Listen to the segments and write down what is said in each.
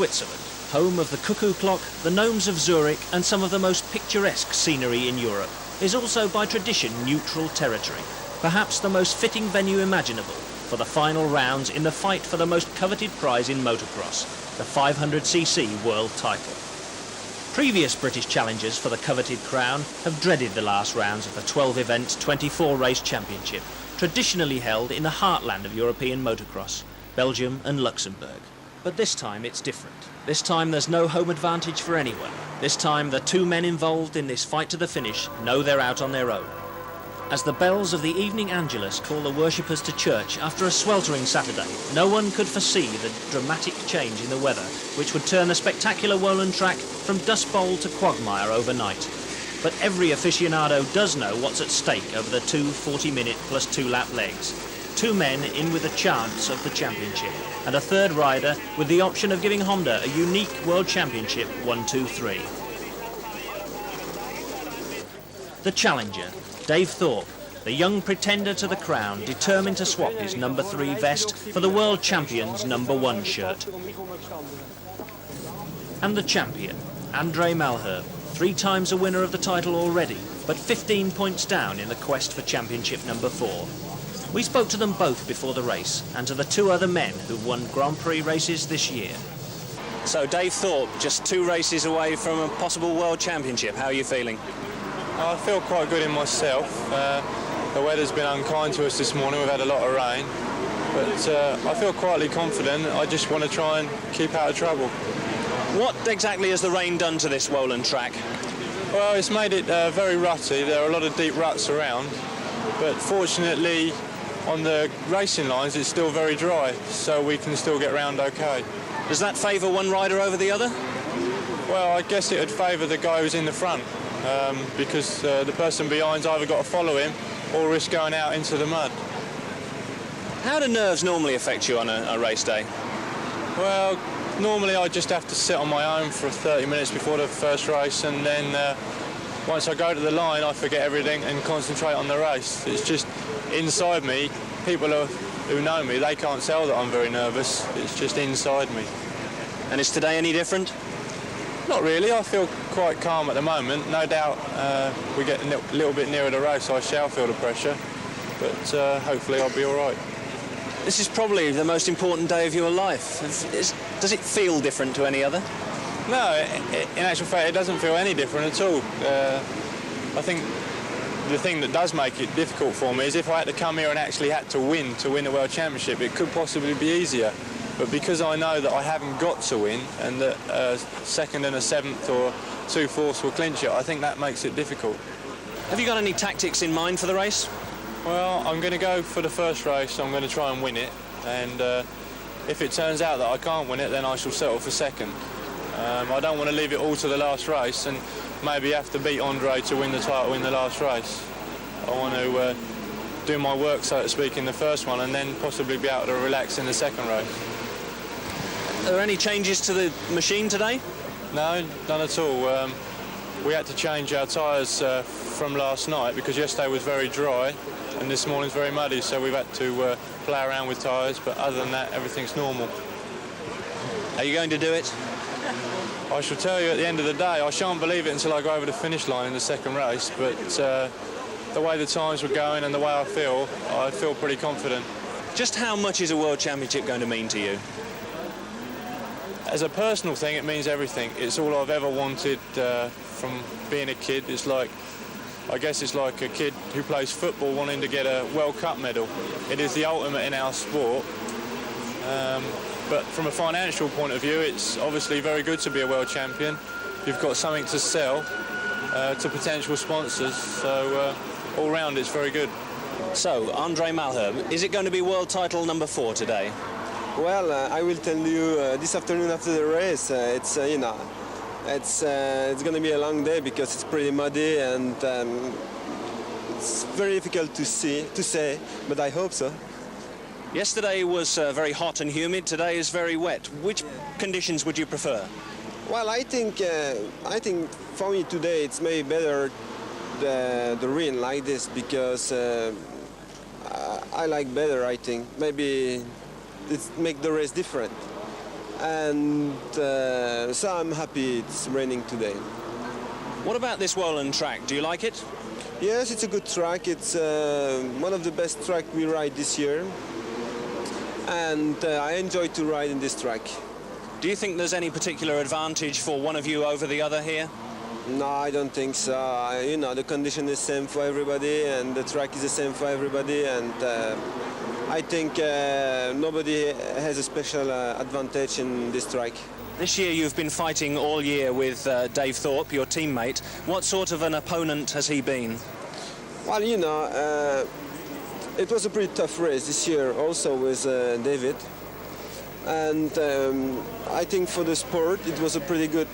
Switzerland, home of the cuckoo clock, the gnomes of Zurich and some of the most picturesque scenery in Europe, is also by tradition neutral territory, perhaps the most fitting venue imaginable for the final rounds in the fight for the most coveted prize in motocross, the 500cc world title. Previous British challengers for the coveted crown have dreaded the last rounds of the 12-event, 24-race championship, traditionally held in the heartland of European motocross, Belgium and Luxembourg. But this time it's different. This time there's no home advantage for anyone. This time the two men involved in this fight to the finish know they're out on their own. As the bells of the evening Angelus call the worshippers to church after a sweltering Saturday, no one could foresee the dramatic change in the weather which would turn the spectacular Wohlen track from Dust Bowl to quagmire overnight. But every aficionado does know what's at stake over the two 40-minute plus 2-lap legs. Two men in with a chance of the championship, and a third rider with the option of giving Honda a unique World Championship 1-2-3. The challenger, Dave Thorpe, the young pretender to the crown, determined to swap his number 3 vest for the world champion's number 1 shirt. And the champion, Andre Malherbe, 3 times a winner of the title already, but 15 points down in the quest for championship number 4. We spoke to them both before the race, and to the 2 other men who've won Grand Prix races this year. So Dave Thorpe, just 2 races away from a possible world championship. How are you feeling? I feel quite good in myself. The weather's been unkind to us this morning. We've had a lot of rain, but I feel quietly confident. I just want to try and keep out of trouble. What exactly has the rain done to this Wohlen track? Well, it's made it very rutty. There are a lot of deep ruts around, but fortunately on the racing lines it's still very dry, so we can still get round okay. Does that favour one rider over the other? Well, I guess it would favour the guy who's in the front, because the person behind's either got to follow him or risk going out into the mud. How do nerves normally affect you on a race day? Well, normally I just have to sit on my own for 30 minutes before the first race, and then once I go to the line I forget everything and concentrate on the race. It's just inside me. People who know me, they can't tell that I'm very nervous. It's just inside me. And is today any different? Not really. I feel quite calm at the moment. No doubt we get a little bit nearer the race, I shall feel the pressure, but hopefully I'll be all right. This is probably the most important day of your life. Does it feel different to any other? No, in actual fact, it doesn't feel any different at all. I think the thing that does make it difficult for me is if I had to come here and actually had to win the World Championship, it could possibly be easier. But because I know that I haven't got to win and that a 2nd and a 7th or 2/4 will clinch it, I think that makes it difficult. Have you got any tactics in mind for the race? Well, I'm going to go for the first race. I'm going to try and win it, and if it turns out that I can't win it, then I shall settle for 2nd. I don't want to leave it all to the last race and maybe have to beat Andre to win the title in the last race. I want to do my work, so to speak, in the first one and then possibly be able to relax in the 2nd race. Are there any changes to the machine today? No, none at all. We had to change our tyres from last night because yesterday was very dry and this morning's very muddy, so we've had to play around with tyres, but other than that, everything's normal. Are you going to do it? I shall tell you at the end of the day. I shan't believe it until I go over the finish line in the 2nd race, but the way the times were going and the way I feel pretty confident. Just how much is a World Championship going to mean to you? As a personal thing, it means everything. It's all I've ever wanted from being a kid. I guess it's like a kid who plays football wanting to get a World Cup medal. It is the ultimate in our sport. But from a financial point of view, it's obviously very good to be a world champion. You've got something to sell to potential sponsors, so all round it's very good. So, Andre Malherbe, is it going to be world title number 4 today? Well, I will tell you this afternoon after the race. It's going to be a long day because it's pretty muddy and it's very difficult to say, but I hope so. Yesterday was very hot and humid. Today is very wet. Which conditions would you prefer? Well, I think for me today it's maybe better the rain like this because I like better. I think maybe it make the race different. and so I'm happy it's raining today. What about this Wohlen track? Do you like it? Yes, it's a good track. It's one of the best tracks we ride this year, and I enjoy to ride in this track. Do you think there's any particular advantage for one of you over the other here? No, I don't think so. You know, the condition is same for everybody, and the track is the same for everybody, and I think nobody has a special advantage in this track. This year you've been fighting all year with Dave Thorpe, your teammate. What sort of an opponent has he been? Well, you know, it was a pretty tough race this year also with David. And I think for the sport it was a pretty good,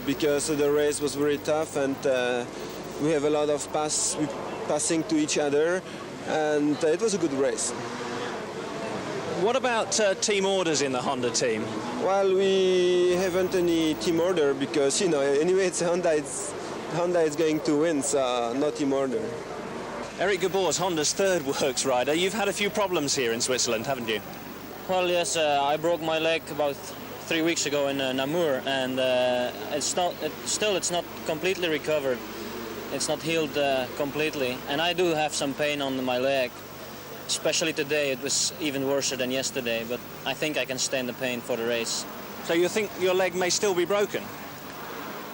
because the race was very tough, and we have a lot of passing to each other, and it was a good race. What about team orders in the Honda team? Well, we haven't any team order because, you know, anyway it's Honda is going to win, so no team order. Eric Gabor is Honda's third works rider. You've had a few problems here in Switzerland, haven't you? Well, yes, I broke my leg about 3 weeks ago in Namur, and it's not completely recovered. It's not healed completely, and I do have some pain on my leg. Especially today, it was even worse than yesterday, but I think I can stand the pain for the race. So you think your leg may still be broken?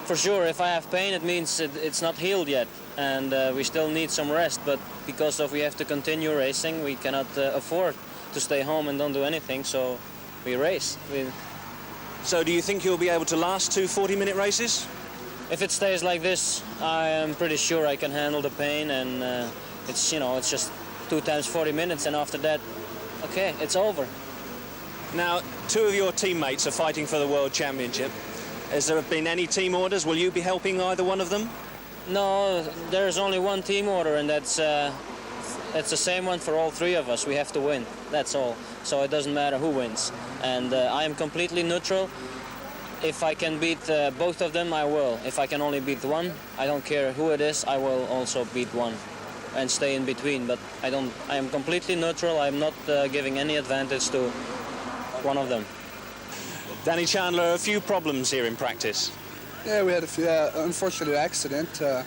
For sure, if I have pain, it means it's not healed yet, and we still need some rest, but because we have to continue racing, we cannot afford to stay home and don't do anything, so we race. So do you think you'll be able to last 2 40-minute races? If it stays like this, I am pretty sure I can handle the pain, and it's just 2 times 40 minutes, and after that, okay, it's over. Now, 2 of your teammates are fighting for the World Championship. Has there been any team orders? Will you be helping either one of them? No, there's only one team order, and that's the same one for all 3 of us. We have to win, that's all. So it doesn't matter who wins. And I am completely neutral. If I can beat both of them, I will. If I can only beat one, I don't care who it is, I will also beat one and stay in between. But I am completely neutral. I'm not giving any advantage to one of them. Danny Chandler, a few problems here in practice. Yeah, we had a few, unfortunate accident. A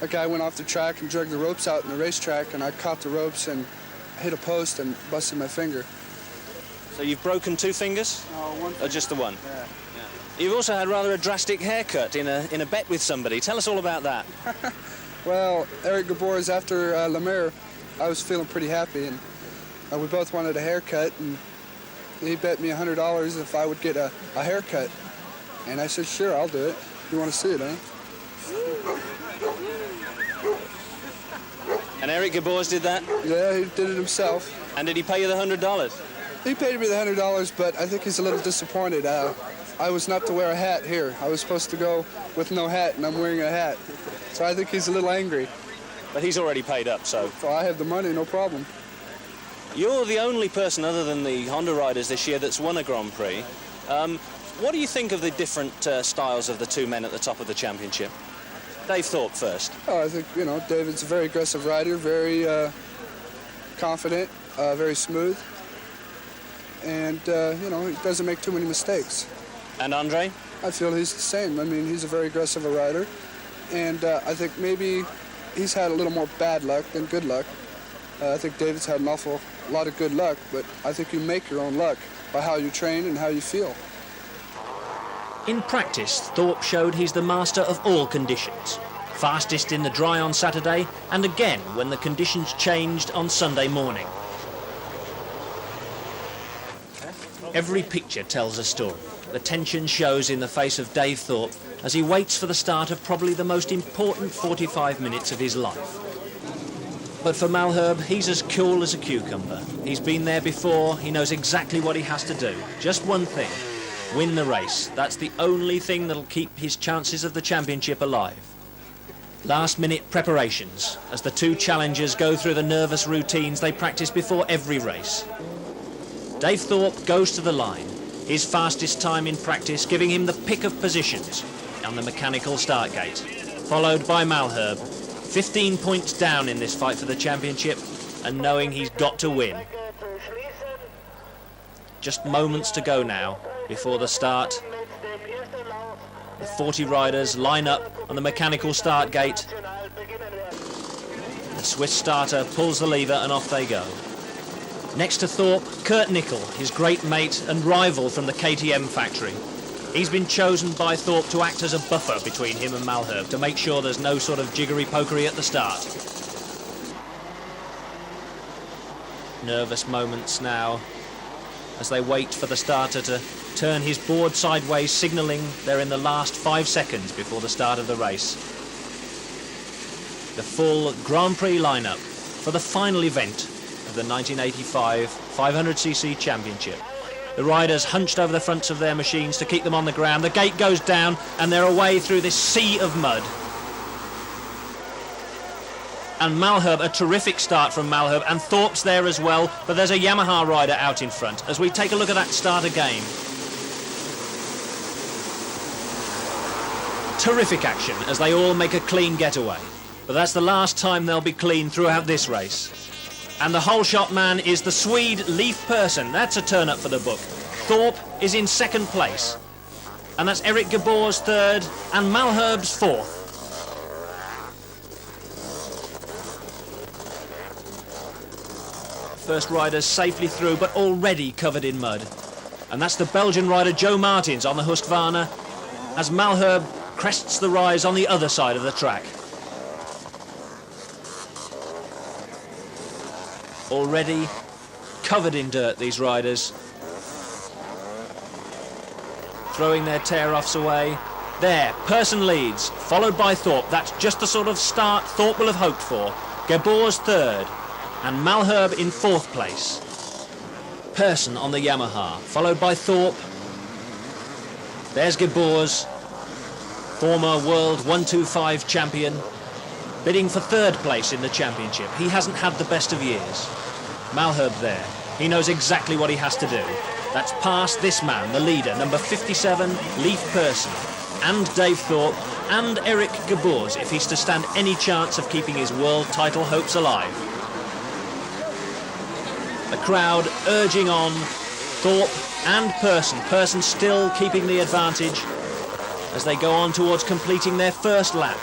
guy went off the track and dragged the ropes out in the racetrack, and I caught the ropes and hit a post and busted my finger. So you've broken 2 fingers? No, one finger. Or just the one? Yeah. You've also had rather a drastic haircut in a bet with somebody. Tell us all about that. Well, Eric Gabor's after La Mer, I was feeling pretty happy, and we both wanted a haircut, and he bet me $100 if I would get a haircut. And I said, sure, I'll do it. You want to see it, huh? And Eric Gabors did that? Yeah, he did it himself. And did he pay you the $100? He paid me the $100, but I think he's a little disappointed. I was not to wear a hat here. I was supposed to go with no hat, and I'm wearing a hat. So I think he's a little angry. But he's already paid up, so... So I have the money, no problem. You're the only person other than the Honda riders this year that's won a Grand Prix. What do you think of the different styles of the 2 men at the top of the championship? Dave Thorpe first. Oh, I think, David's a very aggressive rider, very confident, very smooth. And, he doesn't make too many mistakes. And Andre? I feel he's the same. I mean, he's a very aggressive rider. And I think maybe he's had a little more bad luck than good luck. I think David's had an awful lot of good luck, but I think you make your own luck by how you train and how you feel. In practice, Thorpe showed he's the master of all conditions. Fastest in the dry on Saturday, and again when the conditions changed on Sunday morning. Every picture tells a story. The tension shows in the face of Dave Thorpe as he waits for the start of probably the most important 45 minutes of his life. But for Malherbe, he's as cool as a cucumber. He's been there before, he knows exactly what he has to do. Just one thing, win the race. That's the only thing that'll keep his chances of the championship alive. Last-minute preparations as the 2 challengers go through the nervous routines they practice before every race. Dave Thorpe goes to the line, his fastest time in practice giving him the pick of positions on the mechanical start gate, followed by Malherbe, 15 points down in this fight for the championship and knowing he's got to win. Just moments to go now before the start. The 40 riders line up on the mechanical start gate. The Swiss starter pulls the lever and off they go. Next to Thorpe, Kurt Nickel, his great mate and rival from the KTM factory. He's been chosen by Thorpe to act as a buffer between him and Malherbe to make sure there's no sort of jiggery-pokery at the start. Nervous moments now as they wait for the starter to turn his board sideways, signalling they're in the last 5 seconds before the start of the race. The full Grand Prix lineup for the final event of the 1985 500cc Championship. The riders hunched over the fronts of their machines to keep them on the ground. The gate goes down and they're away through this sea of mud. And Malherbe, a terrific start from Malherbe, and Thorpe's there as well, but there's a Yamaha rider out in front as we take a look at that start again. Terrific action as they all make a clean getaway. But that's the last time they'll be clean throughout this race. And the whole shot man is the Swede Leif Persson. That's a turn up for the book. Thorpe is in second place. And that's Eric Gabor's third and Malherbe's fourth. First riders safely through, but already covered in mud. And that's the Belgian rider Joe Martins on the Husqvarna as Malherbe crests the rise on the other side of the track. Already covered in dirt, these riders. Throwing their tear-offs away. There, Persson leads, followed by Thorpe. That's just the sort of start Thorpe will have hoped for. Gabor's third, and Malherbe in fourth place. Persson on the Yamaha, followed by Thorpe. There's Gabor's, former World 125 champion, bidding for third place in the championship. He hasn't had the best of years. Malherbe there. He knows exactly what he has to do. That's past this man, the leader, number 57, Leif Persson, and Dave Thorpe, and Eric Gabors, if he's to stand any chance of keeping his world title hopes alive. The crowd urging on Thorpe and Persson. Persson still keeping the advantage as they go on towards completing their first lap.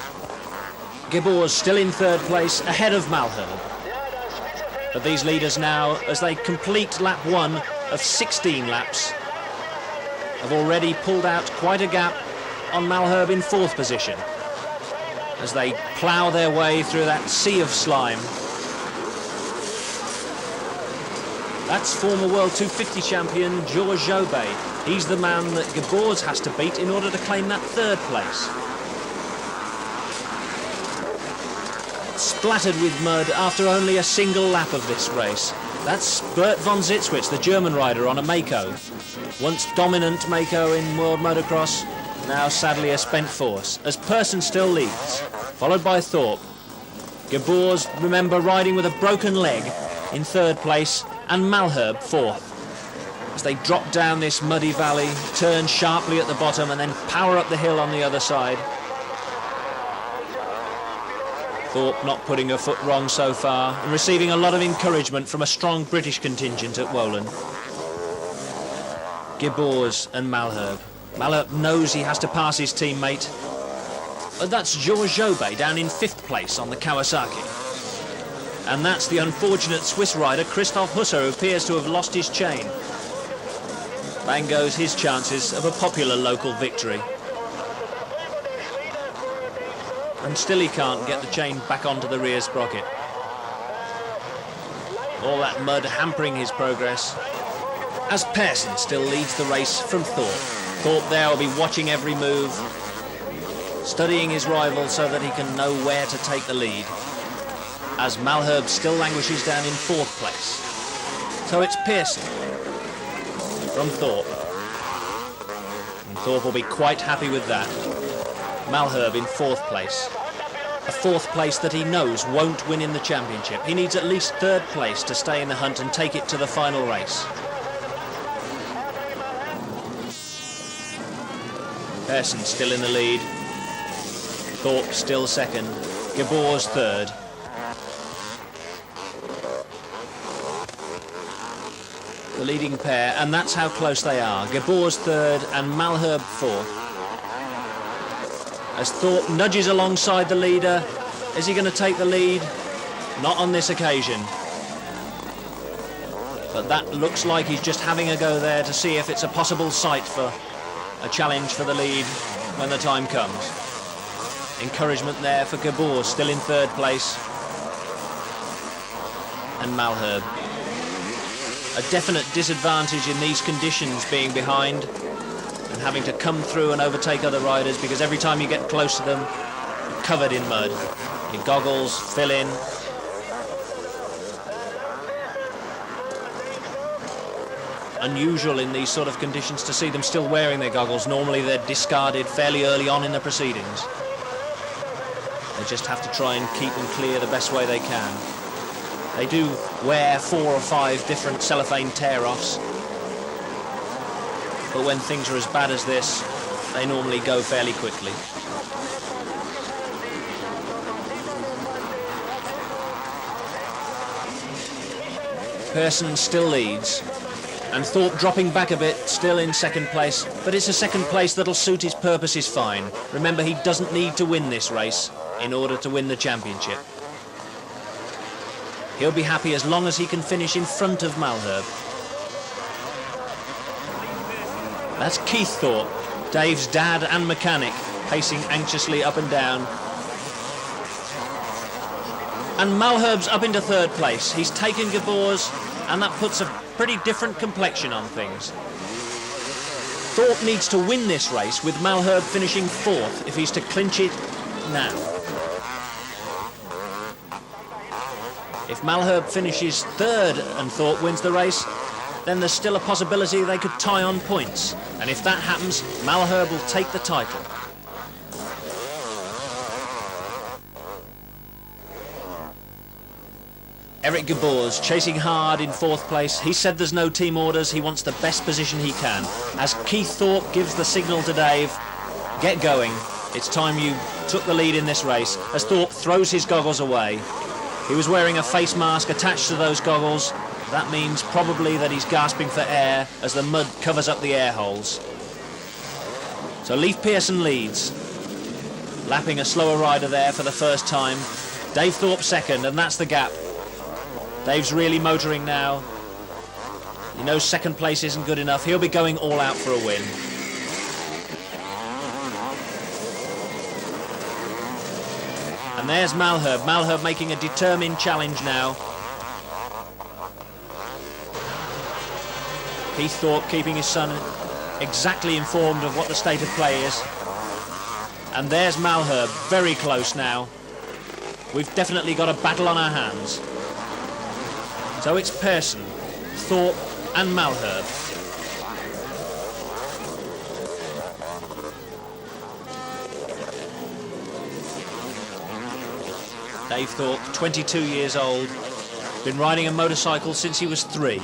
Gabors still in third place, ahead of Malherbe. But these leaders now, as they complete lap 1 of 16 laps, have already pulled out quite a gap on Malherbe in fourth position as they plough their way through that sea of slime. That's former World 250 champion Georges Jobet. He's the man that Gabors has to beat in order to claim that third place. Splattered with mud after only a single lap of this race. That's Bert von Zitzwitz, the German rider on a Mako. Once dominant Mako in World Motocross, now sadly a spent force, as Persson still leads, followed by Thorpe. Gabors, remember, riding with a broken leg in third place, and Malherbe fourth. As they drop down this muddy valley, turn sharply at the bottom and then power up the hill on the other side. Thorpe not putting a foot wrong so far and receiving a lot of encouragement from a strong British contingent at Wohlen. Gabors and Malherbe. Malherbe knows he has to pass his teammate. But that's Georges Jobet down in fifth place on the Kawasaki. And that's the unfortunate Swiss rider Christoph Husser, who appears to have lost his chain. Bang goes his chances of a popular local victory. And still he can't get the chain back onto the rear sprocket. All that mud hampering his progress. As Persson still leads the race from Thorpe. Thorpe there will be watching every move, studying his rival so that he can know where to take the lead. As Malherbe still languishes down in fourth place. So it's Persson from Thorpe. And Thorpe will be quite happy with that. Malherbe in fourth place. A fourth place that he knows won't win in the championship. He needs at least third place to stay in the hunt and take it to the final race. Persson still in the lead. Thorpe still second. Gabors third. the leading pair, and that's how close they are. Gabor's third and Malherbe fourth. As Thorpe nudges alongside the leader, is he going to take the lead? Not on this occasion. But that looks like he's just having a go there to see if it's a possible site for a challenge for the lead when the time comes. Encouragement there for Gabor, still in third place. And Malherbe. A definite disadvantage in these conditions, being behind and having to come through and overtake other riders, because every time you get close to them, you're covered in mud. Your goggles fill in. Unusual in these sort of conditions to see them still wearing their goggles. Normally they're discarded fairly early on in the proceedings. They just have to try and keep them clear the best way they can. They do wear 4 or 5 different cellophane tear-offs, but when things are as bad as this, they normally go fairly quickly. Pearson still leads, and Thorpe dropping back a bit, still in second place, but it's a second place that'll suit his purposes fine. Remember, he doesn't need to win this race in order to win the championship. He'll be happy as long as he can finish in front of Malherbe. That's Keith Thorpe, Dave's dad and mechanic, pacing anxiously up and down. And Malherbe's up into third place. He's taken Gabor's, and that puts a pretty different complexion on things. Thorpe needs to win this race, with Malherbe finishing fourth if he's to clinch it now. If Malherbe finishes third and Thorpe wins the race, then there's still a possibility they could tie on points. And if that happens, Malherbe will take the title. Eric Gabor's chasing hard in fourth place. He said there's no team orders. He wants the best position he can. As Keith Thorpe gives the signal to Dave, get going. It's time you took the lead in this race. As Thorpe throws his goggles away. He was wearing a face mask attached to those goggles. That means probably that he's gasping for air as the mud covers up the air holes. So Leif Pearson leads, lapping a slower rider there for the first time. Dave Thorpe second, and that's the gap. Dave's really motoring now. He knows second place isn't good enough. He'll be going all out for a win. And there's Malherbe. Malherbe making a determined challenge now. Keith Thorpe keeping his son exactly informed of what the state of play is. And there's Malherbe, very close now. We've definitely got a battle on our hands. So it's Pearson, Thorpe and Malherbe. Dave Thorpe, 22 years old, been riding a motorcycle since he was 3.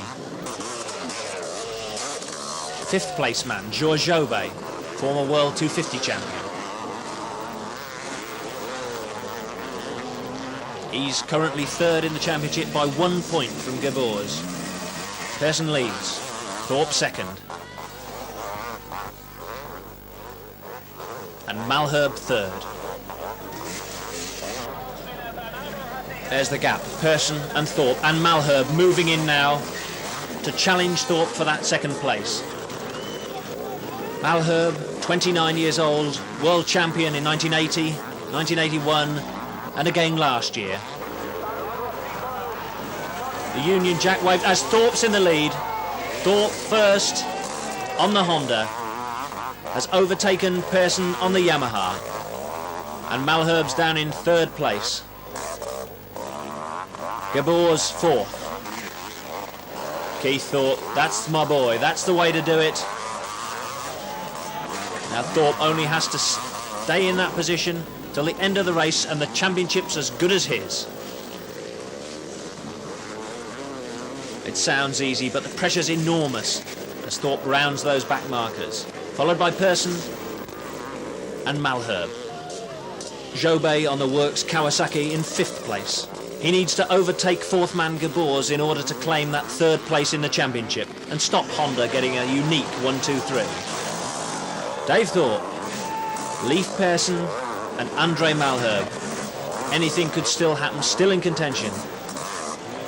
Fifth place man, Georges Jobet, former World 250 champion. He's currently third in the championship by 1 point from Gabor's. Pearson leads, Thorpe second. And Malherbe third. There's the gap, Pearson and Thorpe, and Malherbe moving in now to challenge Thorpe for that second place. Malherbe, 29 years old, world champion in 1980, 1981, and again last year. The Union Jack waved as Thorpe's in the lead. Thorpe first on the Honda, has overtaken Pearson on the Yamaha, and Malherbe's down in third place. Gabor's fourth. Keith Thorpe, that's my boy, that's the way to do it. Now Thorpe only has to stay in that position till the end of the race, and the championship's as good as his. It sounds easy, but the pressure's enormous as Thorpe rounds those back markers, followed by Pearson and Malherbe. Jobet on the Works Kawasaki in fifth place. He needs to overtake fourth man Gabors in order to claim that third place in the championship and stop Honda getting a unique 1-2-3. Dave Thorpe, Leif Persson and Andre Malherbe. Anything could still happen, still in contention.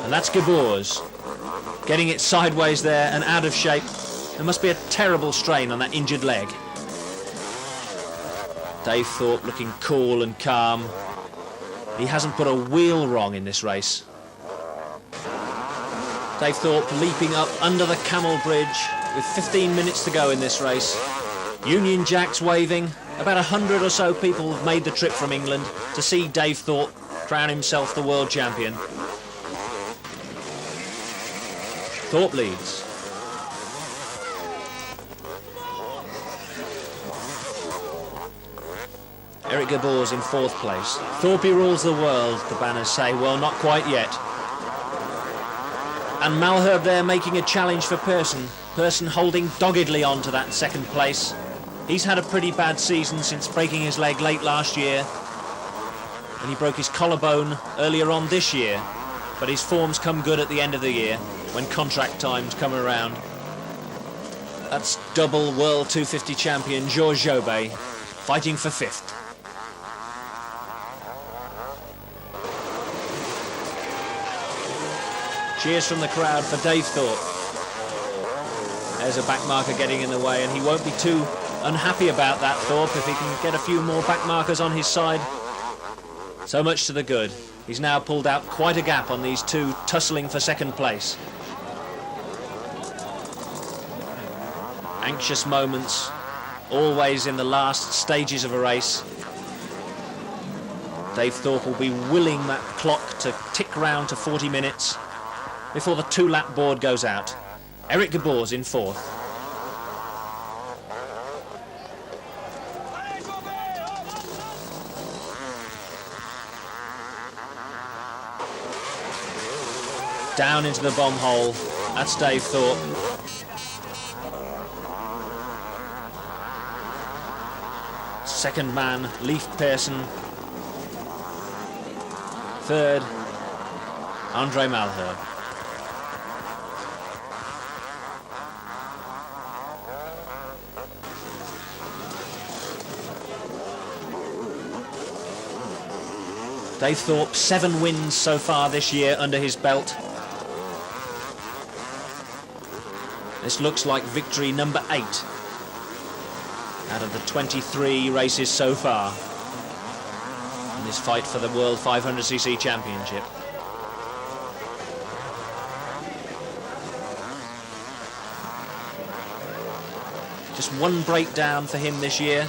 And that's Gabors, getting it sideways there and out of shape. There must be a terrible strain on that injured leg. Dave Thorpe looking cool and calm. He hasn't put a wheel wrong in this race. Dave Thorpe leaping up under the Camel Bridge with 15 minutes to go in this race. Union Jacks waving. About 100 or so people have made the trip from England to see Dave Thorpe crown himself the world champion. Thorpe leads. Eric Gabors in fourth place. Thorpe rules the world, the banners say. Well, not quite yet. And Malherbe there making a challenge for Persson. Persson holding doggedly on to that second place. He's had a pretty bad season since breaking his leg late last year. And he broke his collarbone earlier on this year. But his form's come good at the end of the year when contract times come around. That's double World 250 champion Georges Jobet fighting for fifth. Cheers from the crowd for Dave Thorpe. There's a back marker getting in the way, and he won't be too unhappy about that, Thorpe, if he can get a few more back markers on his side. So much to the good. He's now pulled out quite a gap on these two tussling for second place. Anxious moments, always in the last stages of a race. Dave Thorpe will be willing that clock to tick round to 40 minutes before the two-lap board goes out. Eric Gabors in fourth. Down into the bomb hole. That's Dave Thorpe. Second man, Leif Persson. Third, Andre Malherbe. Dave Thorpe, 7 wins so far this year under his belt. This looks like victory number 8 out of the 23 races so far in this fight for the World 500cc Championship. Just one breakdown for him this year.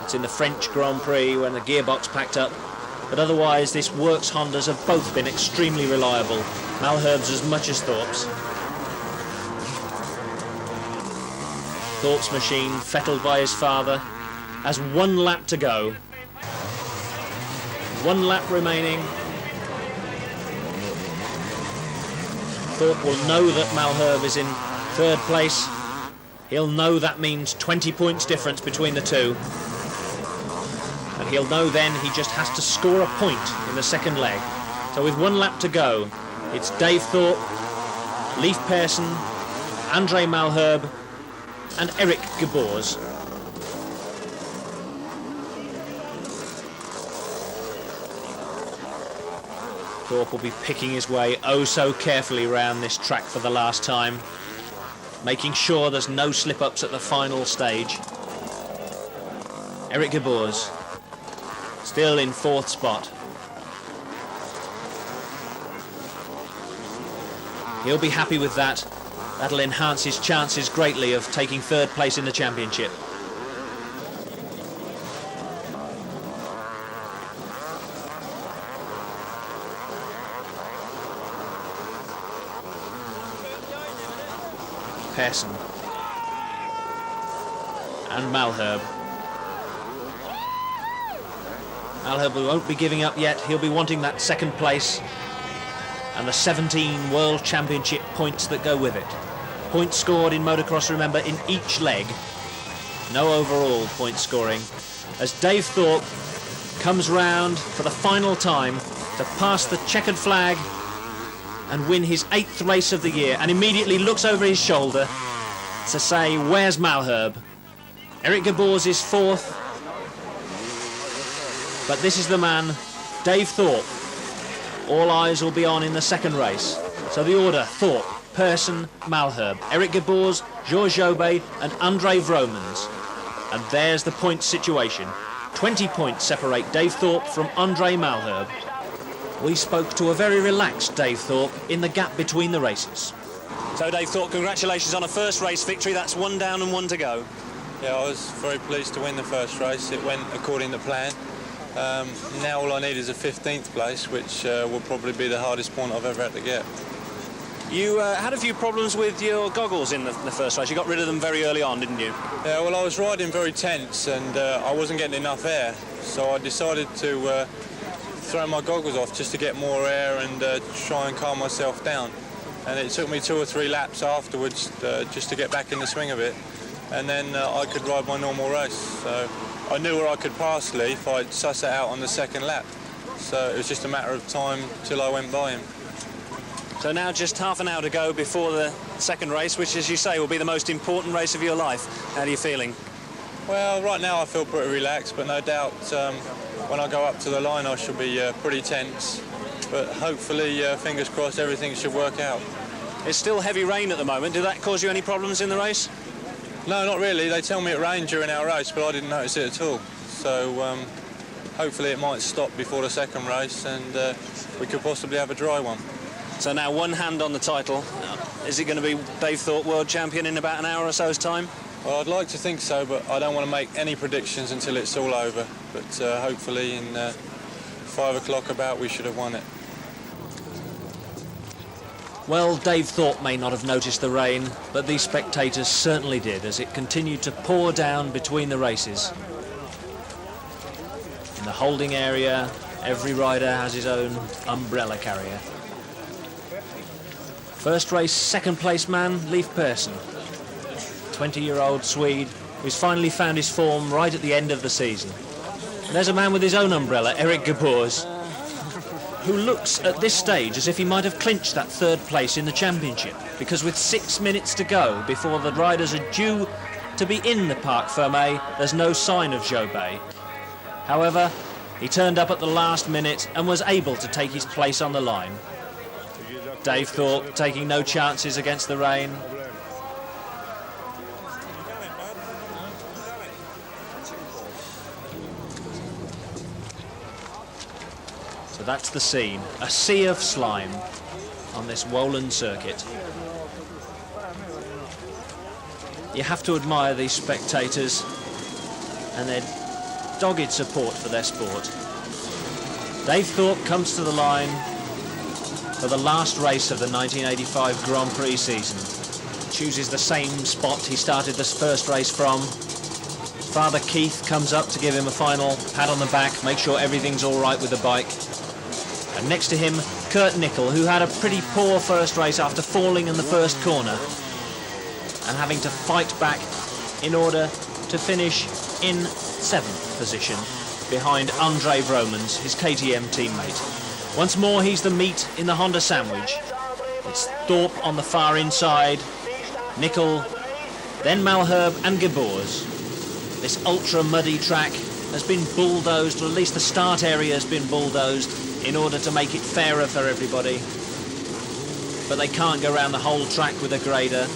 It's in the French Grand Prix when the gearbox packed up. But otherwise, this works Hondas have both been extremely reliable. Malherbe's as much as Thorpe's. Thorpe's machine, fettled by his father, has 1 lap to go. 1 lap remaining. Thorpe will know that Malherbe is in third place. He'll know that means 20 points difference between the two. And he'll know then he just has to score a point in the second leg. So with 1 lap to go, it's Dave Thorpe, Leif Persson, Andre Malherbe and Eric Gabors. Thorpe will be picking his way oh so carefully round this track for the last time, making sure there's no slip-ups at the final stage. Eric Gabors still in 4th spot. He'll be happy with that. That'll enhance his chances greatly of taking 3rd place in the championship. Persson and Malherbe. Malherbe won't be giving up yet. He'll be wanting that 2nd place and the 17 World Championship points that go with it. Points scored in motocross, remember, in each leg. No overall point scoring. As Dave Thorpe comes round for the final time to pass the checkered flag and win his 8th race of the year, and immediately looks over his shoulder to say, where's Malherbe? Eric Gabors is 4th, but this is the man, Dave Thorpe. All eyes will be on in the 2nd race. So the order: Thorpe, Persson, Malherbe, Eric Gabors, Georges Jobet and Andre Vromans. And there's the point situation. 20 points separate Dave Thorpe from Andre Malherbe. We spoke to a very relaxed Dave Thorpe in the gap between the races. So Dave Thorpe, congratulations on a first race victory. That's 1 down and 1 to go. Yeah, I was very pleased to win the first race. It went according to plan. Now all I need is a 15th place, which will probably be the hardest point I've ever had to get. You had a few problems with your goggles in the first race. You got rid of them very early on, didn't you? Yeah, well, I was riding very tense and I wasn't getting enough air, so I decided to throw my goggles off just to get more air and try and calm myself down. And it took me 2 or 3 laps afterwards just to get back in the swing of it, and then I could ride my normal race. So I knew where I could pass Lee if I'd suss it out on the 2nd lap. So it was just a matter of time till I went by him. So now just half an hour to go before the 2nd race, which, as you say, will be the most important race of your life. How are you feeling? Well, right now I feel pretty relaxed, but no doubt when I go up to the line I should be pretty tense. But hopefully, fingers crossed, everything should work out. It's still heavy rain at the moment. Did that cause you any problems in the race? No, not really. They tell me it rained during our race, but I didn't notice it at all. So hopefully it might stop before the 2nd race and we could possibly have a dry one. So now one hand on the title. Is it going to be Dave Thorpe world champion in about an hour or so's time? Well, I'd like to think so, but I don't want to make any predictions until it's all over. But hopefully in 5 o'clock about we should have won it. Well, Dave Thorpe may not have noticed the rain, but these spectators certainly did as it continued to pour down between the races. In the holding area, every rider has his own umbrella carrier. First race, 2nd place man, Leif Persson. 20-year-old Swede who's finally found his form right at the end of the season. And there's a man with his own umbrella, Eric Gabors, who looks at this stage as if he might have clinched that 3rd place in the championship, because with 6 minutes to go before the riders are due to be in the Parc Fermé, there's no sign of Jobet. However, he turned up at the last minute and was able to take his place on the line. Dave Thorpe taking no chances against the rain. So that's the scene, a sea of slime on this Wohlen circuit. You have to admire these spectators and their dogged support for their sport. Dave Thorpe comes to the line for the last race of the 1985 Grand Prix season. Chooses the same spot he started this first race from. Father Keith comes up to give him a final pat on the back, make sure everything's all right with the bike. And next to him, Kurt Nickel, who had a pretty poor first race after falling in the first corner and having to fight back in order to finish in 7th position behind Andre Vromans, his KTM teammate. Once more, he's the meat in the Honda sandwich. It's Thorpe on the far inside, Nickel, then Malherbe and Gabors. This ultra-muddy track has been bulldozed, or at least the start area has been bulldozed, in order to make it fairer for everybody. But they can't go around the whole track with a grader.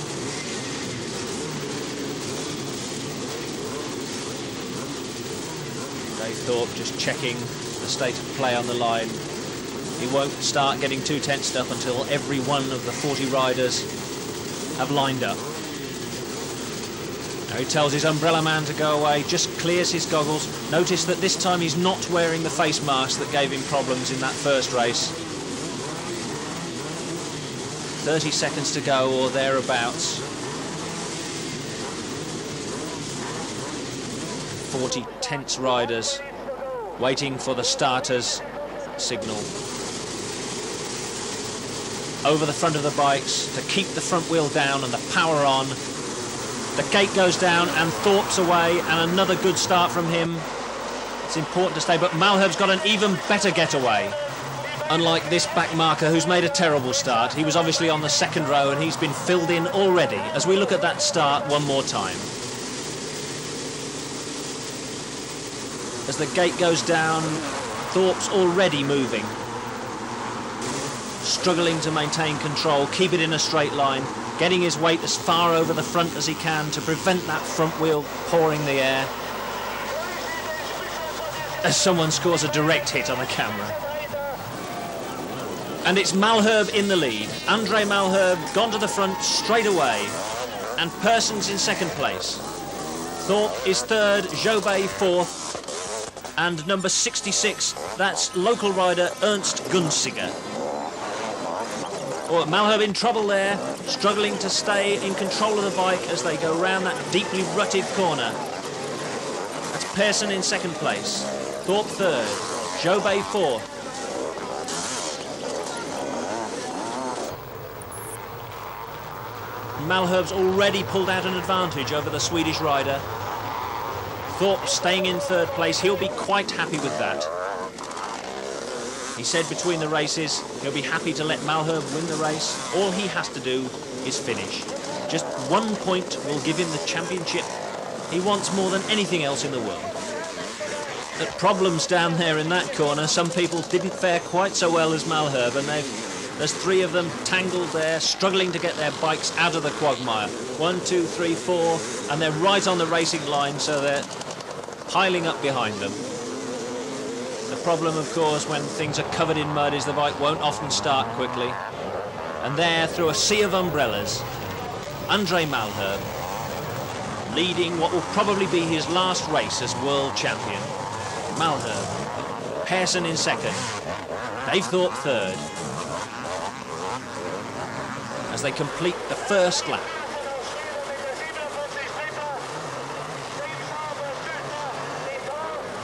Dave Thorpe just checking the state of play on the line. He won't start getting too tensed up until every one of the 40 riders have lined up. Now he tells his umbrella man to go away, just clears his goggles. Notice that this time he's not wearing the face mask that gave him problems in that first race. 30 seconds to go or thereabouts. 40 tense riders waiting for the starters signal. Over the front of the bikes to keep the front wheel down and the power on. The gate goes down and Thorpe's away, and another good start from him. It's important to stay, but Malherbe's got an even better getaway. Unlike this back marker who's made a terrible start, he was obviously on the second row and he's been filled in already. As we look at that start one more time. As the gate goes down, Thorpe's already moving. Struggling to maintain control, keep it in a straight line, getting his weight as far over the front as he can to prevent that front wheel pouring the air. As someone scores a direct hit on the camera. And it's Malherbe in the lead. Andre Malherbe gone to the front straight away. And Pearson's in second place. Thorpe is third, Jobé fourth. And number 66, that's local rider Ernst Gunziger. Oh, Malherbe in trouble there, struggling to stay in control of the bike as they go round that deeply rutted corner. That's Pearson in second place. Thorpe third, Jobé fourth. Malherbe's already pulled out an advantage over the Swedish rider. Thorpe staying in third place, he'll be quite happy with that. He said between the races, he'll be happy to let Malherbe win the race. All he has to do is finish. Just 1 point will give him the championship he wants more than anything else in the world. But problems down there in that corner. Some people didn't fare quite so well as Malherbe, and there's three of them tangled there, struggling to get their bikes out of the quagmire. 1, 2, 3, 4, and they're right on the racing line, so they're piling up behind them. The problem, of course, when things are covered in mud is the bike won't often start quickly. And there, through a sea of umbrellas, Andre Malherbe, leading what will probably be his last race as world champion. Malherbe, Pearson in second, Dave Thorpe third, as they complete the first lap.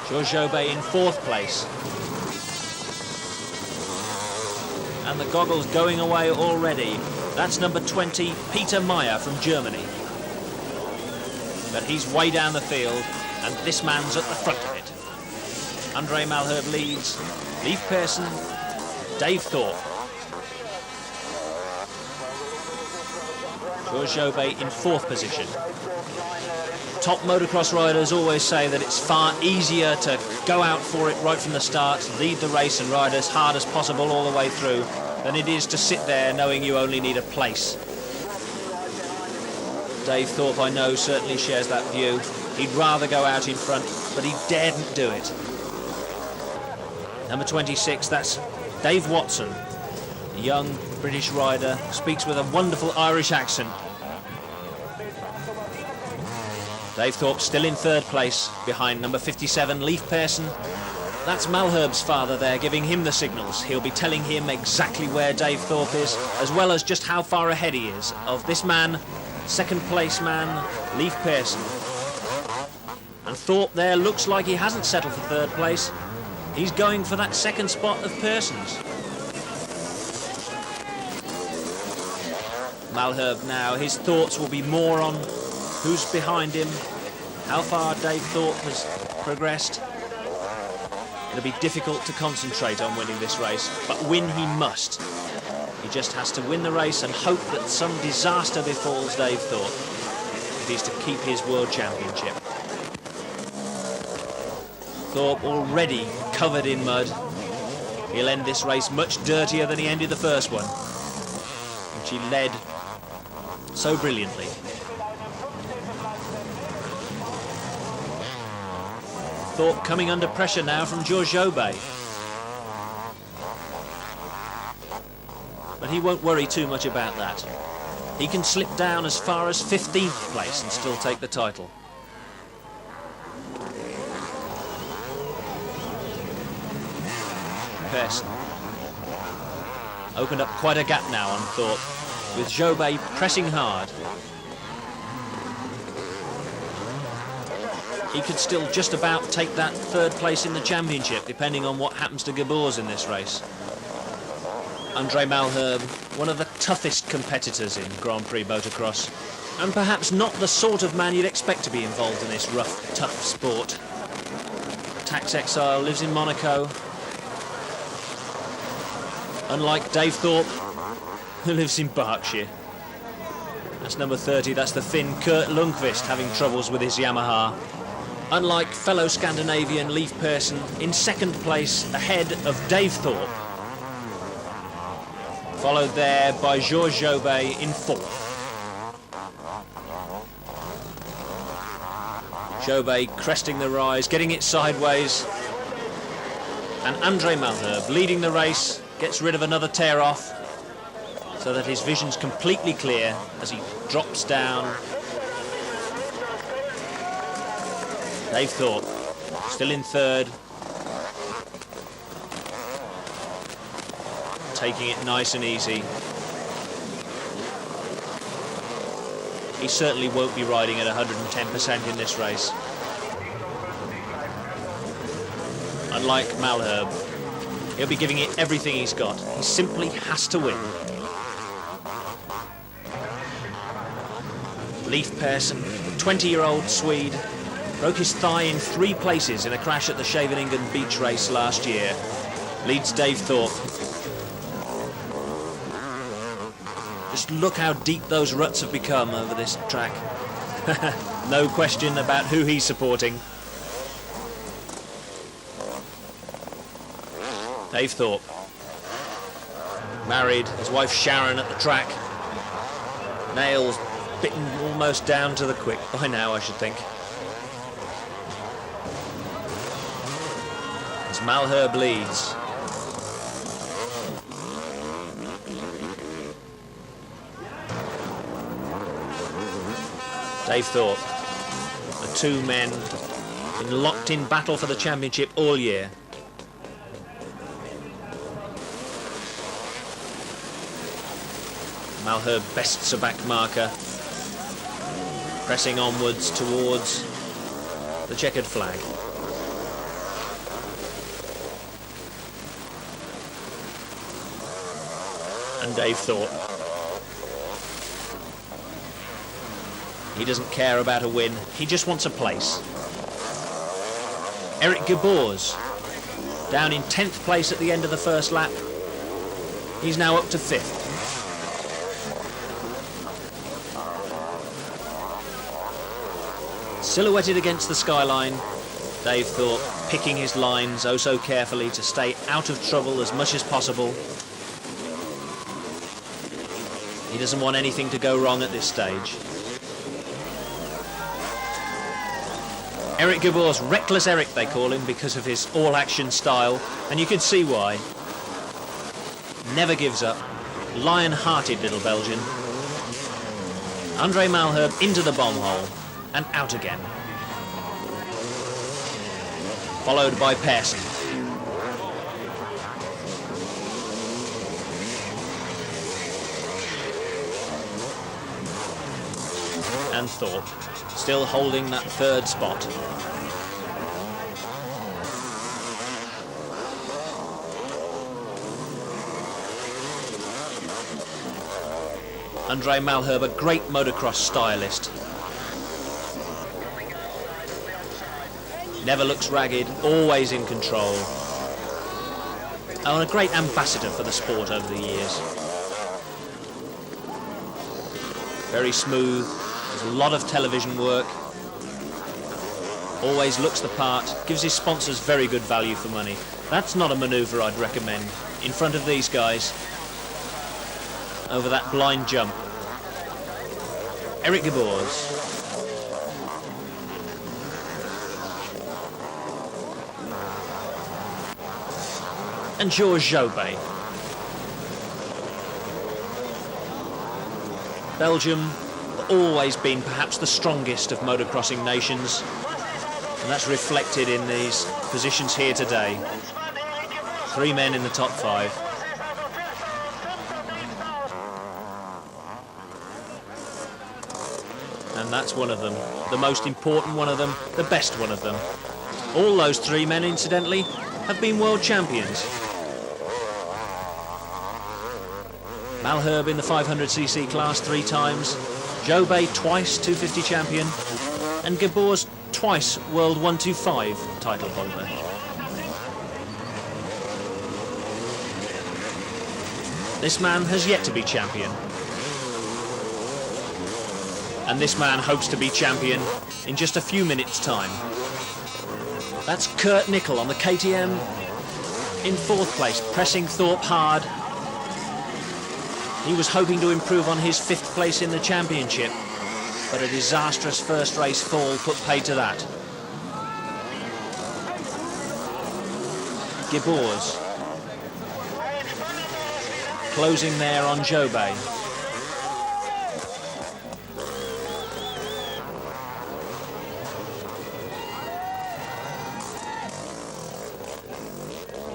Georges Jobé in fourth place. And the goggles going away already. That's number 20, Peter Meyer from Germany. But he's way down the field, and this man's at the front of it. Andre Malherbe leads, Leif Pearson, Dave Thorpe. Georges Jobé in fourth position. Top motocross riders always say that it's far easier to go out for it right from the start, lead the race and ride as hard as possible all the way through, than it is to sit there knowing you only need a place. Dave Thorpe, I know, certainly shares that view. He'd rather go out in front, but he daren't do it. Number 26, that's Dave Watson, a young British rider, speaks with a wonderful Irish accent. Dave Thorpe still in third place, behind number 57, Leif Pearson. That's Malherbe's father there, giving him the signals. He'll be telling him exactly where Dave Thorpe is, as well as just how far ahead he is of this man, second place man, Leif Pearson. And Thorpe there looks like he hasn't settled for third place. He's going for that second spot of Pearson's. Malherbe now, his thoughts will be more on who's behind him, how far Dave Thorpe has progressed. It'll be difficult to concentrate on winning this race, but win he must. He just has to win the race and hope that some disaster befalls Dave Thorpe if he's to keep his world championship. Thorpe already covered in mud. He'll end this race much dirtier than he ended the first one, which he led so brilliantly. Thorpe coming under pressure now from Georges Jobé. But he won't worry too much about that. He can slip down as far as 15th place and still take the title. Pearson opened up quite a gap now on Thorpe, with Jobé pressing hard. He could still just about take that third place in the championship, depending on what happens to Gabors in this race. Andre Malherbe, one of the toughest competitors in Grand Prix motocross, and perhaps not the sort of man you'd expect to be involved in this rough, tough sport. Tax exile, lives in Monaco. Unlike Dave Thorpe, who lives in Berkshire. That's number 30, that's the Finn Kurt Lundqvist having troubles with his Yamaha. Unlike fellow Scandinavian Leif Persson, in second place ahead of Dave Thorpe. Followed there by Georges Jobet in fourth. Jobet cresting the rise, getting it sideways. And Andre Malherbe leading the race, gets rid of another tear-off so that his vision's completely clear as he drops down. Dave Thorpe still in third. Taking it nice and easy. He certainly won't be riding at 110% in this race. Unlike Malherbe, he'll be giving it everything he's got. He simply has to win. Leif Persson, 20-year-old Swede, broke his thigh in 3 places in a crash at the Scheveningen beach race last year. Leads Dave Thorpe. Just look how deep those ruts have become over this track. No question about who he's supporting. Dave Thorpe. Married, his wife Sharon at the track. Nails bitten almost down to the quick by now, I should think. As Malherbe leads. Dave Thorpe, the 2 men in locked-in battle for the championship all year. Malherbe bests a back marker, pressing onwards towards the checkered flag. And Dave Thorpe. He doesn't care about a win, he just wants a place. Eric Gabors, down in 10th place at the end of the first lap. He's now up to 5th. Silhouetted against the skyline, Dave Thorpe picking his lines oh so carefully to stay out of trouble as much as possible. He doesn't want anything to go wrong at this stage. Eric Gabors, Reckless Eric they call him because of his all-action style, and you can see why. Never gives up. Lion-hearted little Belgian. Andre Malherbe into the bomb hole and out again. Followed by Persson. And Thorpe, still holding that 3rd spot. Andre Malherbe, a great motocross stylist. Never looks ragged, always in control. And a great ambassador for the sport over the years. Very smooth, does a lot of television work. Always looks the part, gives his sponsors very good value for money. That's not a manoeuvre I'd recommend in front of these guys. Over that blind jump. Eric Gabors. And Georges Jobet. Belgium have always been perhaps the strongest of motocrossing nations, and that's reflected in these positions here today. 3 men in the top 5. And that's one of them, the most important one of them, the best one of them. All those 3 men, incidentally, have been world champions. Malherbe in the 500cc class 3 times, Jobet twice 250 champion, and Gabors twice World 125 title holder. This man has yet to be champion. And this man hopes to be champion in just a few minutes' time. That's Kurt Nickel on the KTM in 4th place, pressing Thorpe hard. He was hoping to improve on his 5th place in the championship, but a disastrous first race fall put paid to that. Gibors closing there on Jobé.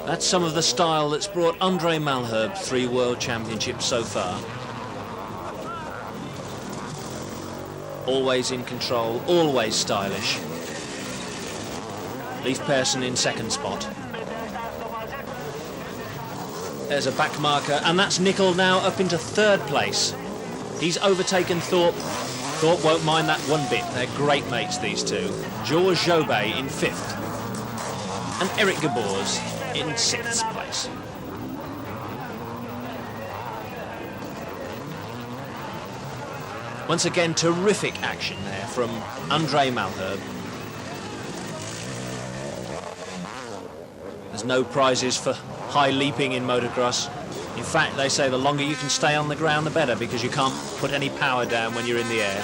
That's some of the style that's brought André Malherbe 3 World Championships so far. Always in control, always stylish. Leif Persson in 2nd spot. There's a back marker, and that's Nickel now up into 3rd place. He's overtaken Thorpe. Thorpe won't mind that one bit. They're great mates, these two. Georges Jobé in 5th. And Eric Gabors in 6th place. Once again, terrific action there from André Malherbe. There's no prizes for high leaping in motocross. In fact, they say the longer you can stay on the ground, the better, because you can't put any power down when you're in the air.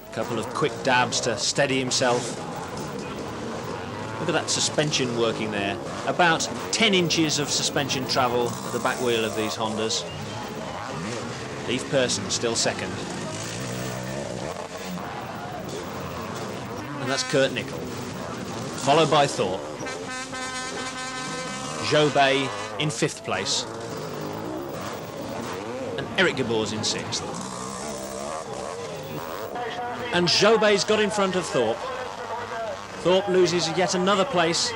A couple of quick dabs to steady himself. Look at that suspension working there. About 10 inches of suspension travel at the back wheel of these Hondas. Leif Persson still 2nd. And that's Kurt Nickel. Followed by Thorpe. Jobé in 5th place. And Eric Gabors in 6th. And Jobé's got in front of Thorpe. Thorpe loses yet another place.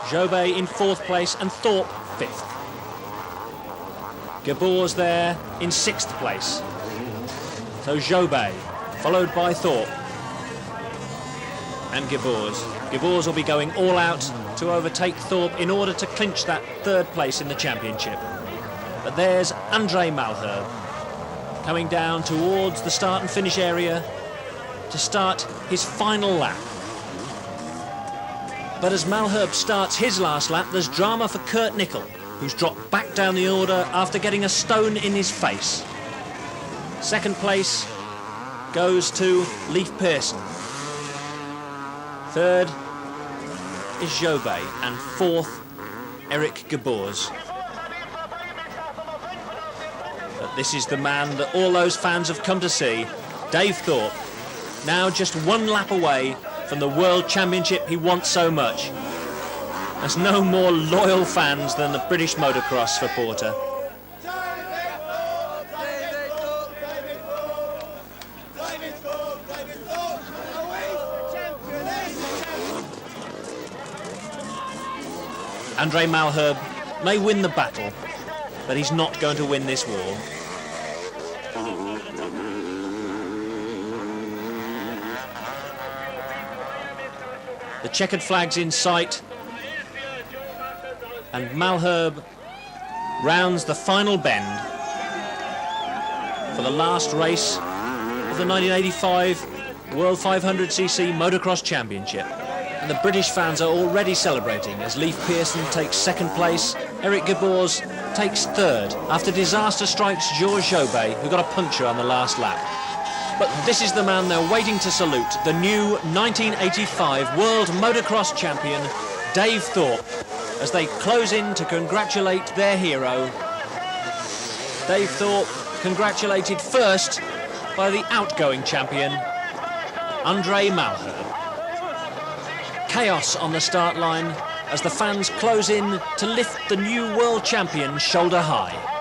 Jobé in 4th place and Thorpe 5th. Gabors there in 6th place. So Jobé, followed by Thorpe. And Gabors. Gabors will be going all out to overtake Thorpe in order to clinch that 3rd place in the championship. But there's André Malherbe coming down towards the start and finish area to start his final lap. But as Malherbe starts his last lap, there's drama for Kurt Nickel, who's dropped back down the order after getting a stone in his face. 2nd place goes to Leif Persson. 3rd is Jobé, and 4th, Eric Gabors. But this is the man that all those fans have come to see, Dave Thorpe, now just 1 lap away from the World Championship he wants so much. There's no more loyal fans than the British motocross supporter. André Malherbe may win the battle, but he's not going to win this war. The checkered flag's in sight, and Malherbe rounds the final bend for the last race of the 1985 World 500cc Motocross Championship. And the British fans are already celebrating as Leif Persson takes 2nd place, Eric Gabors takes 3rd after disaster strikes Georges Jobé, who got a puncture on the last lap. But this is the man they're waiting to salute, the new 1985 World Motocross Champion, Dave Thorpe, as they close in to congratulate their hero. Dave Thorpe congratulated first by the outgoing champion, André Malherbe. Chaos on the start line as the fans close in to lift the new world champion shoulder high.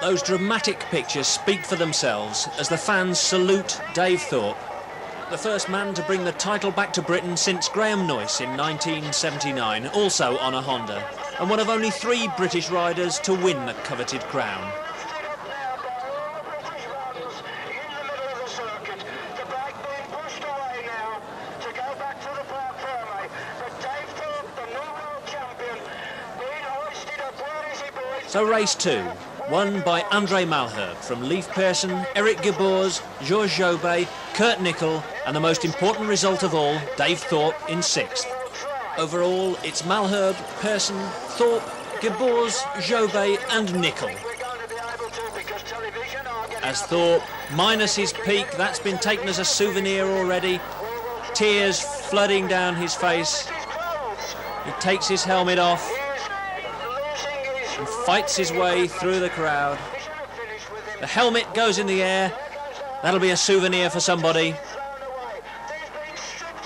Those dramatic pictures speak for themselves as the fans salute Dave Thorpe, the first man to bring the title back to Britain since Graham Noyce in 1979, also on a Honda, and one of only 3 British riders to win the coveted crown. So race 2, won by Andre Malherbe from Leif Persson, Eric Gebours, Georges Jobet, Kurt Nickel, and the most important result of all, Dave Thorpe in 6th. Overall, it's Malherbe, Persson, Thorpe, Gebours, Jobet and Nickel. As Thorpe, minus his peak, that's been taken as a souvenir already, tears flooding down his face, he takes his helmet off and fights his way through the crowd. The helmet goes in the air. That'll be a souvenir for somebody.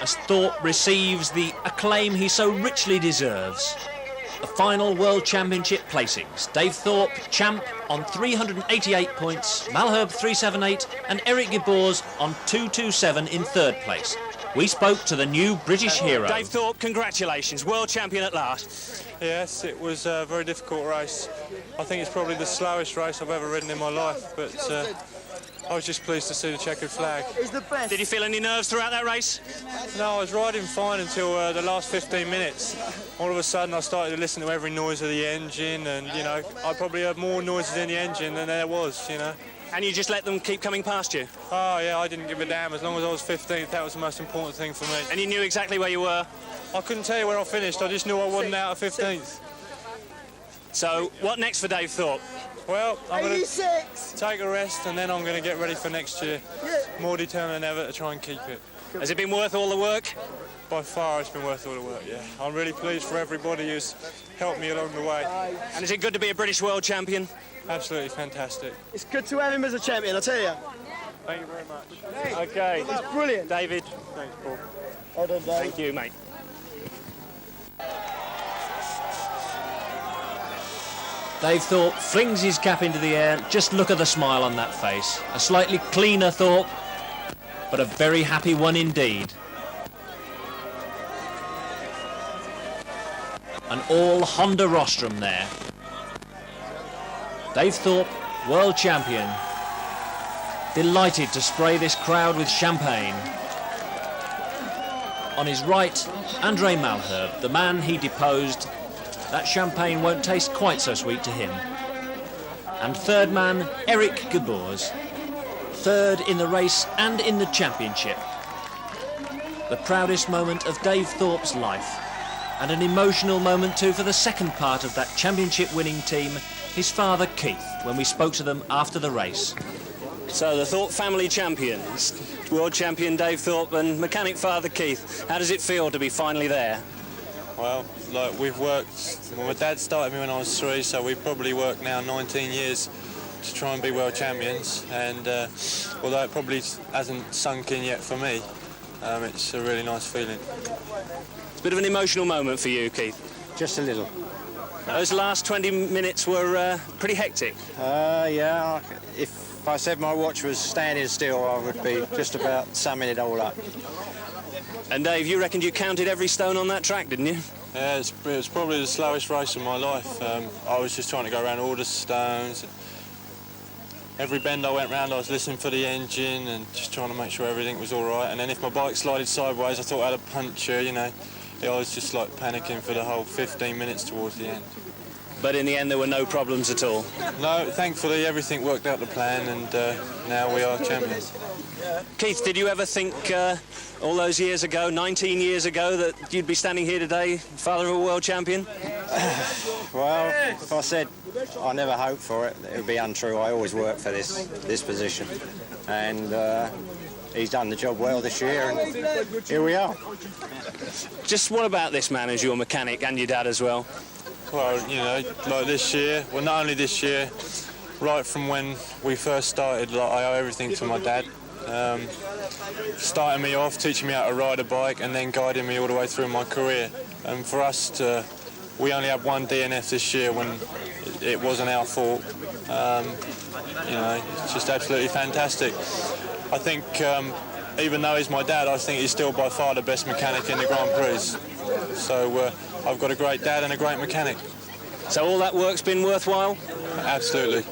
As Thorpe receives the acclaim he so richly deserves. The final World Championship placings. Dave Thorpe, champ, on 388 points, Malherbe 378 and Eric Gebours on 227 in 3rd place. We spoke to the new British hero. Dave Thorpe, congratulations, world champion at last. Yes, it was a very difficult race. I think it's probably the slowest race I've ever ridden in my life, but I was just pleased to see the checkered flag. Did you feel any nerves throughout that race? No, I was riding fine until the last 15 minutes. All of a sudden I started to listen to every noise of the engine, and, you know, I probably heard more noises in the engine than there was, you know. And you just let them keep coming past you? Oh, yeah, I didn't give a damn. As long as I was 15th, that was the most important thing for me. And you knew exactly where you were? I couldn't tell you where I finished. I just knew I wasn't out of 15th. So, what next for Dave Thorpe? Well, I'm going to take a rest, and then I'm going to get ready for next year. More determined than ever to try and keep it. Has it been worth all the work? By far, it's been worth all the work, yeah. I'm really pleased for everybody who's helped me along the way. And is it good to be a British world champion? Absolutely fantastic. It's good to have him as a champion, I tell you. Thank you very much. Okay. It's brilliant. David. Thanks, Paul. Well done, Dave. Thank you, mate. Dave Thorpe flings his cap into the air. Just look at the smile on that face. A slightly cleaner Thorpe, but a very happy one indeed. An all Honda rostrum there. Dave Thorpe, world champion, delighted to spray this crowd with champagne. On his right, Andre Malherbe, the man he deposed. That champagne won't taste quite so sweet to him. And third man, Eric Gebours, 3rd in the race and in the championship. The proudest moment of Dave Thorpe's life, and an emotional moment too for the second part of that championship winning team, his father Keith, when we spoke to them after the race. So the Thorpe family champions, world champion Dave Thorpe and mechanic father Keith. How does it feel to be finally there? Well, like we've worked, well, my dad started me when I was 3, so we've probably worked now 19 years to try and be world champions, and although it probably hasn't sunk in yet for me, it's a really nice feeling. It's a bit of an emotional moment for you, Keith. Just a little. Those last 20 minutes were pretty hectic. Yeah, if I said my watch was standing still, I would be just about summing it all up. And Dave, you reckoned you counted every stone on that track, didn't you? Yeah, it was probably the slowest race of my life. I was just trying to go around all the stones. Every bend I went round, I was listening for the engine and just trying to make sure everything was all right. And then if my bike slided sideways, I thought I had a puncture, you know. I was just like panicking for the whole 15 minutes towards the end. But in the end, there were no problems at all. No, thankfully everything worked out to plan, and now we are champions. Keith, did you ever think all those years ago, 19 years ago, that you'd be standing here today, father of a world champion? Well, if I said I never hoped for it, it would be untrue. I always worked for this position. And he's done the job well this year, and here we are. Just what about this man as your mechanic and your dad as well? Well, you know, like this year, well, not only this year, right from when we first started, like, I owe everything to my dad. Starting me off, teaching me how to ride a bike, and then guiding me all the way through my career. And for us we only had one DNF this year when it wasn't our fault. You know, it's just absolutely fantastic. I think even though he's my dad, I think he's still by far the best mechanic in the Grand Prix. So I've got a great dad and a great mechanic. So all that work's been worthwhile? Absolutely.